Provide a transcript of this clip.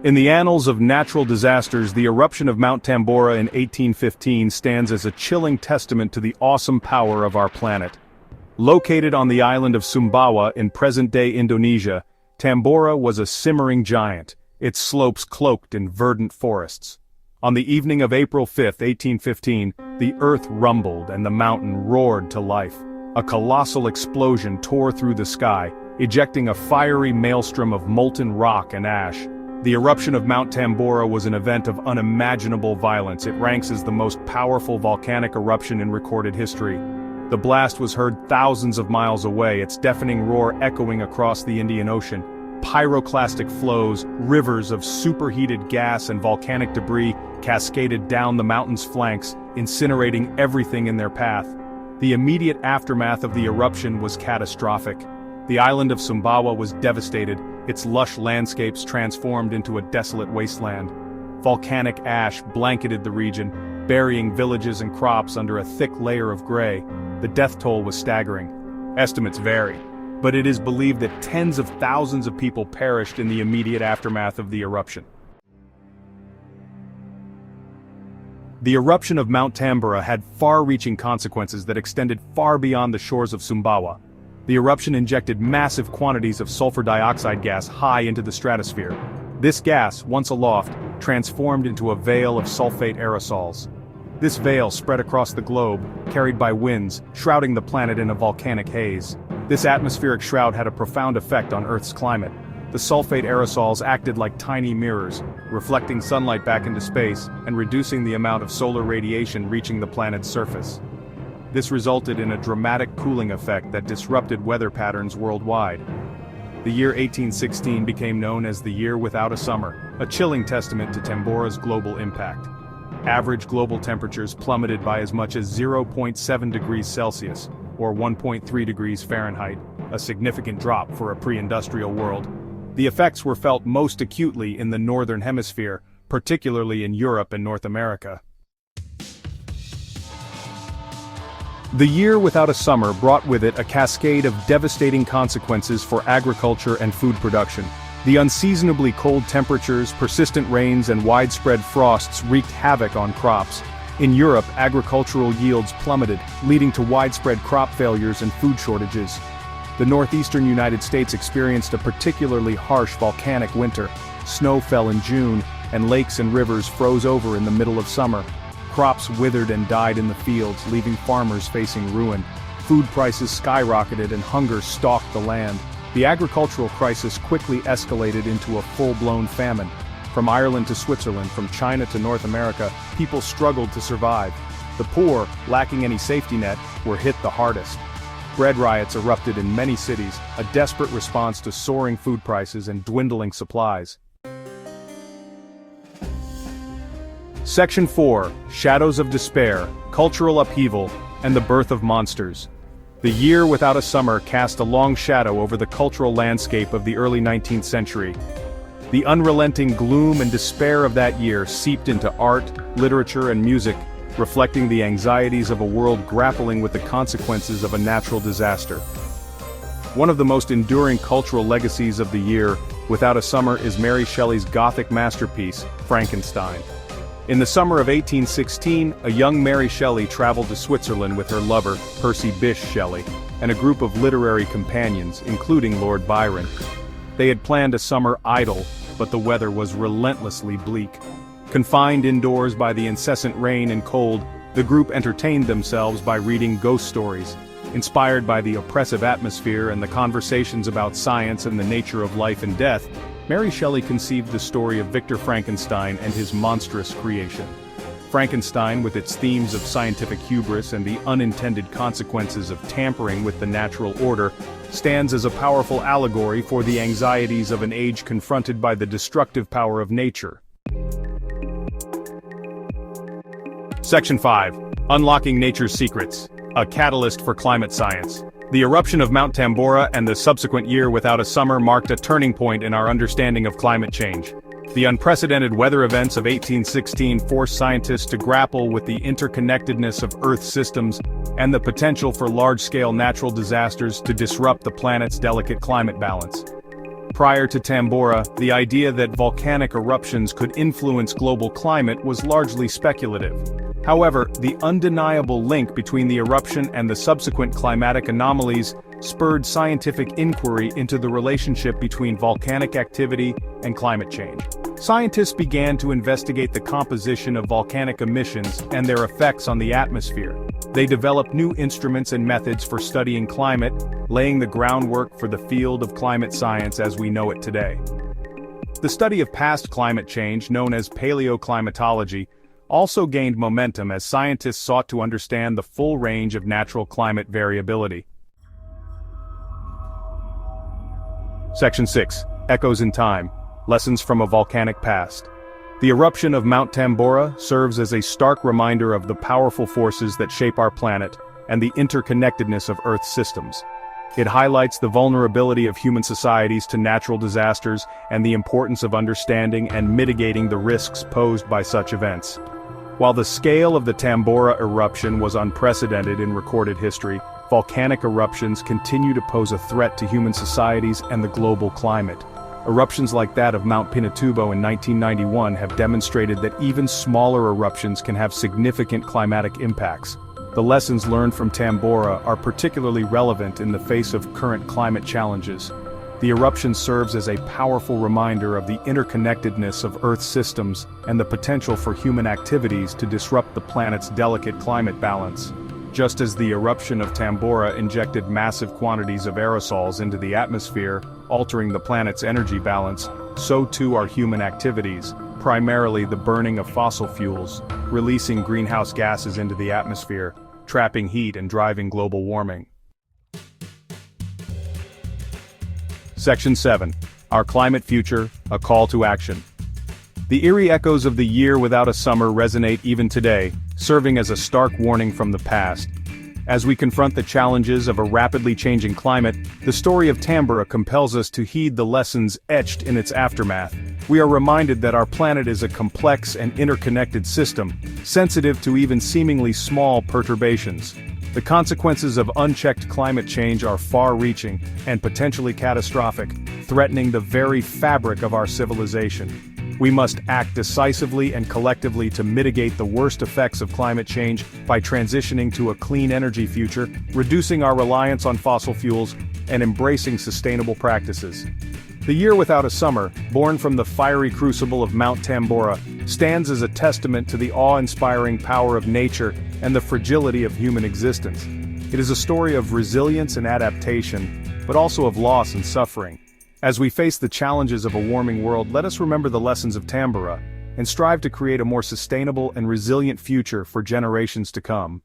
In the annals of natural disasters, the eruption of Mount Tambora in 1815 stands as a chilling testament to the awesome power of our planet. Located on the island of Sumbawa in present-day Indonesia, Tambora was a simmering giant, its slopes cloaked in verdant forests. On the evening of April 5, 1815, the earth rumbled and the mountain roared to life. A colossal explosion tore through the sky, ejecting a fiery maelstrom of molten rock and ash. The eruption of Mount Tambora was an event of unimaginable violence. It ranks as the most powerful volcanic eruption in recorded history. The blast was heard thousands of miles away, its deafening roar echoing across the Indian Ocean. Pyroclastic flows, rivers of superheated gas and volcanic debris cascaded down the mountain's flanks, incinerating everything in their path. The immediate aftermath of the eruption was catastrophic. The island of Sumbawa was devastated, its lush landscapes transformed into a desolate wasteland. Volcanic ash blanketed the region, burying villages and crops under a thick layer of gray. The death toll was staggering. Estimates vary, but it is believed that tens of thousands of people perished in the immediate aftermath of the eruption. The eruption of Mount Tambora had far-reaching consequences that extended far beyond the shores of Sumbawa. The eruption injected massive quantities of sulfur dioxide gas high into the stratosphere. This gas, once aloft, transformed into a veil of sulfate aerosols. This veil spread across the globe, carried by winds, shrouding the planet in a volcanic haze. This atmospheric shroud had a profound effect on Earth's climate. The sulfate aerosols acted like tiny mirrors, reflecting sunlight back into space and reducing the amount of solar radiation reaching the planet's surface. This resulted in a dramatic cooling effect that disrupted weather patterns worldwide. The year 1816 became known as the Year Without a Summer, a chilling testament to Tambora's global impact. Average global temperatures plummeted by as much as 0.7 degrees Celsius, or 1.3 degrees Fahrenheit, a significant drop for a pre-industrial world. The effects were felt most acutely in the Northern Hemisphere, particularly in Europe and North America. The Year Without a Summer brought with it a cascade of devastating consequences for agriculture and food production. The unseasonably cold temperatures, persistent rains, and widespread frosts wreaked havoc on crops. In Europe, agricultural yields plummeted, leading to widespread crop failures and food shortages. The northeastern United States experienced a particularly harsh volcanic winter. Snow fell in June, and lakes and rivers froze over in the middle of summer. Crops withered and died in the fields, leaving farmers facing ruin. Food prices skyrocketed and hunger stalked the land. The agricultural crisis quickly escalated into a full-blown famine. From Ireland to Switzerland, from China to North America, people struggled to survive. The poor, lacking any safety net, were hit the hardest. Bread riots erupted in many cities, a desperate response to soaring food prices and dwindling supplies. Section 4, Shadows of Despair, Cultural Upheaval, and the Birth of Monsters. The Year Without a Summer cast a long shadow over the cultural landscape of the early 19th century. The unrelenting gloom and despair of that year seeped into art, literature, and music, reflecting the anxieties of a world grappling with the consequences of a natural disaster. One of the most enduring cultural legacies of the Year Without a Summer is Mary Shelley's Gothic masterpiece, Frankenstein. In the summer of 1816, a young Mary Shelley traveled to Switzerland with her lover, Percy Bysshe Shelley, and a group of literary companions, including Lord Byron. They had planned a summer idyll, but the weather was relentlessly bleak. Confined indoors by the incessant rain and cold, the group entertained themselves by reading ghost stories. Inspired by the oppressive atmosphere and the conversations about science and the nature of life and death, Mary Shelley conceived the story of Victor Frankenstein and his monstrous creation. Frankenstein, with its themes of scientific hubris and the unintended consequences of tampering with the natural order, stands as a powerful allegory for the anxieties of an age confronted by the destructive power of nature. Section 5. Unlocking Nature's Secrets, a catalyst for climate science. The eruption of Mount Tambora and the subsequent Year Without a Summer marked a turning point in our understanding of climate change. The unprecedented weather events of 1816 forced scientists to grapple with the interconnectedness of Earth's systems and the potential for large-scale natural disasters to disrupt the planet's delicate climate balance. Prior to Tambora, the idea that volcanic eruptions could influence global climate was largely speculative. However, the undeniable link between the eruption and the subsequent climatic anomalies spurred scientific inquiry into the relationship between volcanic activity and climate change. Scientists began to investigate the composition of volcanic emissions and their effects on the atmosphere. They developed new instruments and methods for studying climate, laying the groundwork for the field of climate science as we know it today. The study of past climate change, known as paleoclimatology, also gained momentum as scientists sought to understand the full range of natural climate variability. Section 6. Echoes in Time. Lessons from a Volcanic Past. The eruption of Mount Tambora serves as a stark reminder of the powerful forces that shape our planet and the interconnectedness of Earth's systems. It highlights the vulnerability of human societies to natural disasters and the importance of understanding and mitigating the risks posed by such events. While the scale of the Tambora eruption was unprecedented in recorded history, volcanic eruptions continue to pose a threat to human societies and the global climate. Eruptions like that of Mount Pinatubo in 1991 have demonstrated that even smaller eruptions can have significant climatic impacts. The lessons learned from Tambora are particularly relevant in the face of current climate challenges. The eruption serves as a powerful reminder of the interconnectedness of Earth's systems and the potential for human activities to disrupt the planet's delicate climate balance. Just as the eruption of Tambora injected massive quantities of aerosols into the atmosphere, altering the planet's energy balance, so too are human activities, primarily the burning of fossil fuels, releasing greenhouse gases into the atmosphere, trapping heat and driving global warming. Section 7. Our Climate Future, a Call to Action. The eerie echoes of the year without a summer resonate even today, serving as a stark warning from the past. As we confront the challenges of a rapidly changing climate, the story of Tambora compels us to heed the lessons etched in its aftermath. We are reminded that our planet is a complex and interconnected system, sensitive to even seemingly small perturbations. The consequences of unchecked climate change are far-reaching and potentially catastrophic, threatening the very fabric of our civilization. We must act decisively and collectively to mitigate the worst effects of climate change by transitioning to a clean energy future, reducing our reliance on fossil fuels, and embracing sustainable practices. The year without a summer, born from the fiery crucible of Mount Tambora, stands as a testament to the awe-inspiring power of nature and the fragility of human existence. It is a story of resilience and adaptation, but also of loss and suffering. As we face the challenges of a warming world, let us remember the lessons of Tambora and strive to create a more sustainable and resilient future for generations to come.